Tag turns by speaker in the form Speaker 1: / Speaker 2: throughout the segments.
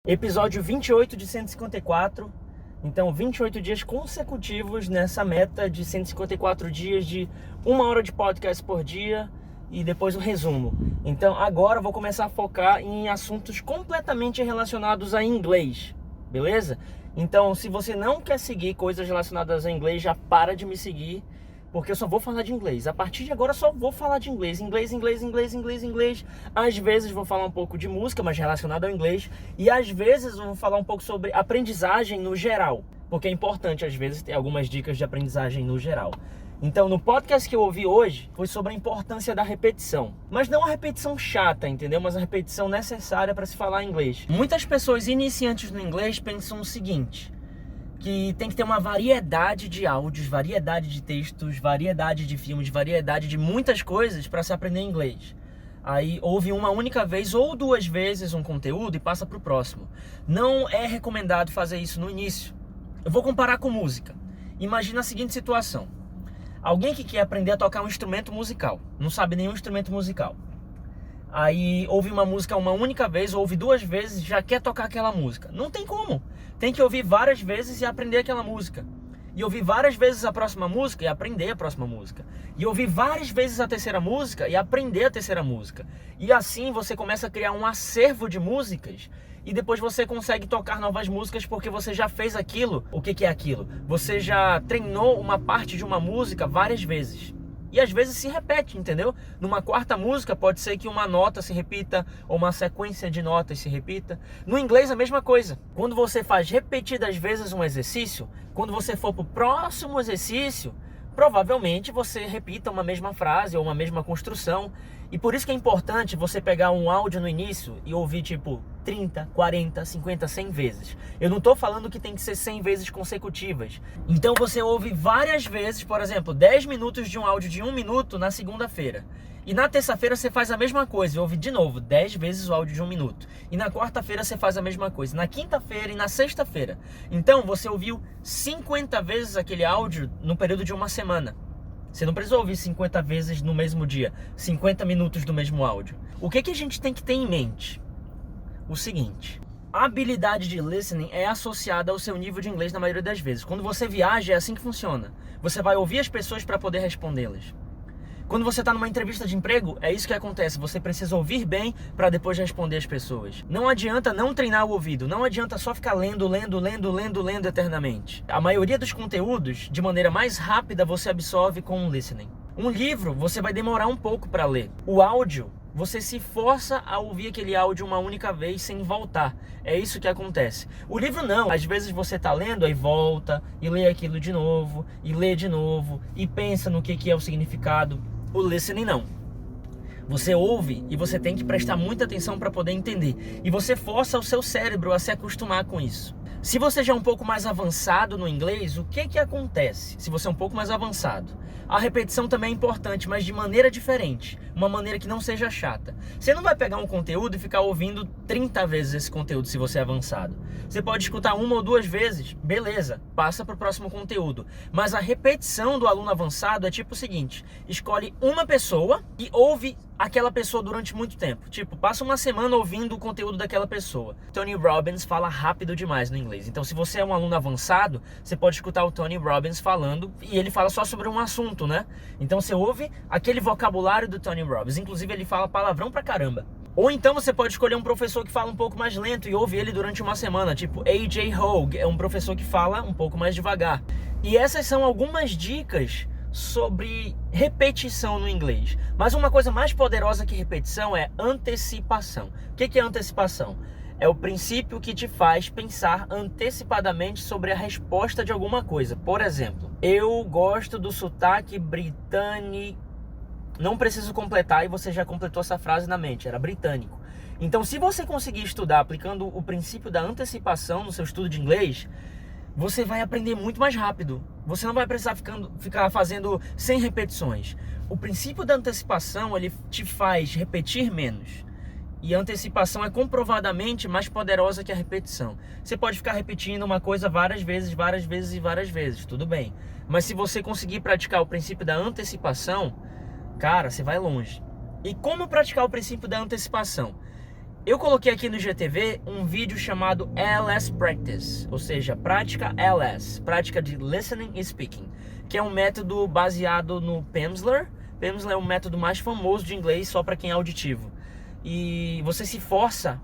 Speaker 1: Episódio 28 de 154. Então, 28 dias consecutivos nessa meta de 154 dias de 1 hora de podcast por dia e depois o resumo. Então, agora eu vou começar a focar em assuntos completamente relacionados a inglês, beleza? Então, se você não quer seguir coisas relacionadas a inglês, já para de me seguir, porque eu só vou falar de inglês. A partir de agora eu só vou falar de inglês. Inglês. Às vezes vou falar um pouco de música, mas relacionado ao inglês. E às vezes eu vou falar um pouco sobre aprendizagem no geral, porque é importante às vezes ter algumas dicas de aprendizagem no geral. Então, no podcast que eu ouvi hoje, foi sobre a importância da repetição. Mas não a repetição chata, entendeu? Mas a repetição necessária para se falar inglês. Muitas pessoas iniciantes no inglês pensam o seguinte: que tem que ter uma variedade de áudios, variedade de textos, variedade de filmes, variedade de muitas coisas para se aprender inglês. Aí ouve uma única vez ou duas vezes um conteúdo e passa para o próximo. Não é recomendado fazer isso no início. Eu vou comparar com música. Imagina a seguinte situação: alguém que quer aprender a tocar um instrumento musical, não sabe nenhum instrumento musical. Aí ouve uma música uma única vez, ouve duas vezes, já quer tocar aquela música. Não tem como. Tem que ouvir várias vezes e aprender aquela música. E ouvir várias vezes a próxima música e aprender a próxima música. E ouvir várias vezes a terceira música e aprender a terceira música. E assim você começa a criar um acervo de músicas e depois você consegue tocar novas músicas porque você já fez aquilo. O que é aquilo? Você já treinou uma parte de uma música várias vezes. E às vezes se repete, entendeu? Numa quarta música pode ser que uma nota se repita ou uma sequência de notas se repita. No inglês a mesma coisa. Quando você faz repetidas vezes um exercício, quando você for para o próximo exercício, provavelmente você repita uma mesma frase ou uma mesma construção. E por isso que é importante você pegar um áudio no início e ouvir tipo 30, 40, 50, 100 vezes. Eu não estou falando que tem que ser 100 vezes consecutivas. Então você ouve várias vezes, por exemplo, 10 minutos de um áudio de 1 minuto na segunda-feira. E na terça-feira você faz a mesma coisa e ouve de novo 10 vezes o áudio de 1 minuto. E na quarta-feira você faz a mesma coisa. Na quinta-feira e na sexta-feira. Então você ouviu 50 vezes aquele áudio no período de uma semana. Você não precisa ouvir 50 vezes no mesmo dia, 50 minutos do mesmo áudio. O que a gente tem que ter em mente? O seguinte: a habilidade de listening é associada ao seu nível de inglês na maioria das vezes. Quando você viaja, é assim que funciona. Você vai ouvir as pessoas para poder respondê-las. Quando você está numa entrevista de emprego, é isso que acontece. Você precisa ouvir bem para depois responder as pessoas. Não adianta não treinar o ouvido. Não adianta só ficar lendo eternamente. A maioria dos conteúdos, de maneira mais rápida, você absorve com o listening. Um livro, você vai demorar um pouco para ler. O áudio, você se força a ouvir aquele áudio uma única vez sem voltar. É isso que acontece. O livro não. Às vezes você está lendo, aí volta e lê aquilo de novo, e lê de novo, e pensa no que é o significado. O listening não. Você ouve e você tem que prestar muita atenção para poder entender. E você força o seu cérebro a se acostumar com isso. Se você já é um pouco mais avançado no inglês, o que acontece? Se você é um pouco mais avançado, a repetição também é importante, mas de maneira diferente. Uma maneira que não seja chata. Você não vai pegar um conteúdo e ficar ouvindo 30 vezes esse conteúdo se você é avançado. Você pode escutar uma ou duas vezes, beleza, passa para o próximo conteúdo. Mas a repetição do aluno avançado é tipo o seguinte: escolhe uma pessoa e ouve aquela pessoa durante muito tempo. Tipo, passa uma semana ouvindo o conteúdo daquela pessoa. Tony Robbins fala rápido demais no inglês. Então, se você é um aluno avançado, você pode escutar o Tony Robbins falando, e ele fala só sobre um assunto, né? Então, você ouve aquele vocabulário do Tony Robbins. Inclusive, ele fala palavrão pra caramba. Ou então, você pode escolher um professor que fala um pouco mais lento e ouve ele durante uma semana. Tipo, A.J. Hogue é um professor que fala um pouco mais devagar. E essas são algumas dicas sobre repetição no inglês. Mas uma coisa mais poderosa que repetição é antecipação. O que é antecipação? É o princípio que te faz pensar antecipadamente sobre a resposta de alguma coisa. Por exemplo, eu gosto do sotaque britânico. Não preciso completar e você já completou essa frase na mente. Era britânico. Então, se você conseguir estudar aplicando o princípio da antecipação no seu estudo de inglês, você vai aprender muito mais rápido. Você não vai precisar ficar fazendo 100 repetições. O princípio da antecipação, ele te faz repetir menos. E a antecipação é comprovadamente mais poderosa que a repetição. Você pode ficar repetindo uma coisa várias vezes, tudo bem. Mas se você conseguir praticar o princípio da antecipação, cara, você vai longe. E como praticar o princípio da antecipação? Eu coloquei aqui no GTV um vídeo chamado ALS Practice, ou seja, prática ALS, prática de Listening e Speaking, que é um método baseado no Pimsleur. Pimsleur é o método mais famoso de inglês só para quem é auditivo. E você se força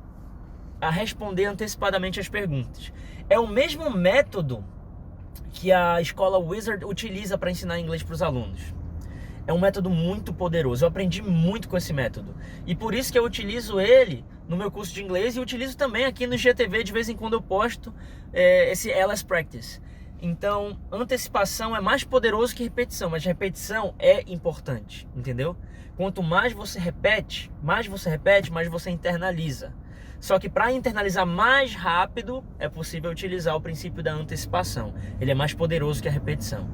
Speaker 1: a responder antecipadamente as perguntas. É o mesmo método que a escola Wizard utiliza para ensinar inglês para os alunos. É um método muito poderoso, eu aprendi muito com esse método. E por isso que eu utilizo ele no meu curso de inglês e utilizo também aqui no GTV, de vez em quando eu posto esse ALS Practice. Então, antecipação é mais poderoso que repetição, mas repetição é importante, entendeu? Quanto mais você repete, mais você internaliza. Só que para internalizar mais rápido, é possível utilizar o princípio da antecipação. Ele é mais poderoso que a repetição.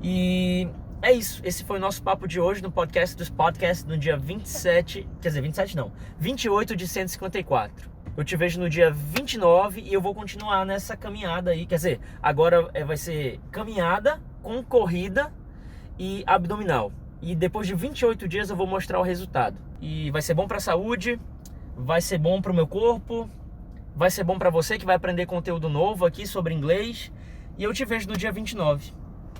Speaker 1: E é isso. Esse foi o nosso papo de hoje no podcast dos podcasts no dia 27... Quer dizer, 27 não. 28 de 154. Eu te vejo no dia 29 e eu vou continuar nessa caminhada aí. Quer dizer, agora vai ser caminhada com corrida e abdominal. E depois de 28 dias eu vou mostrar o resultado. E vai ser bom para a saúde, vai ser bom para o meu corpo, vai ser bom para você que vai aprender conteúdo novo aqui sobre inglês. E eu te vejo no dia 29.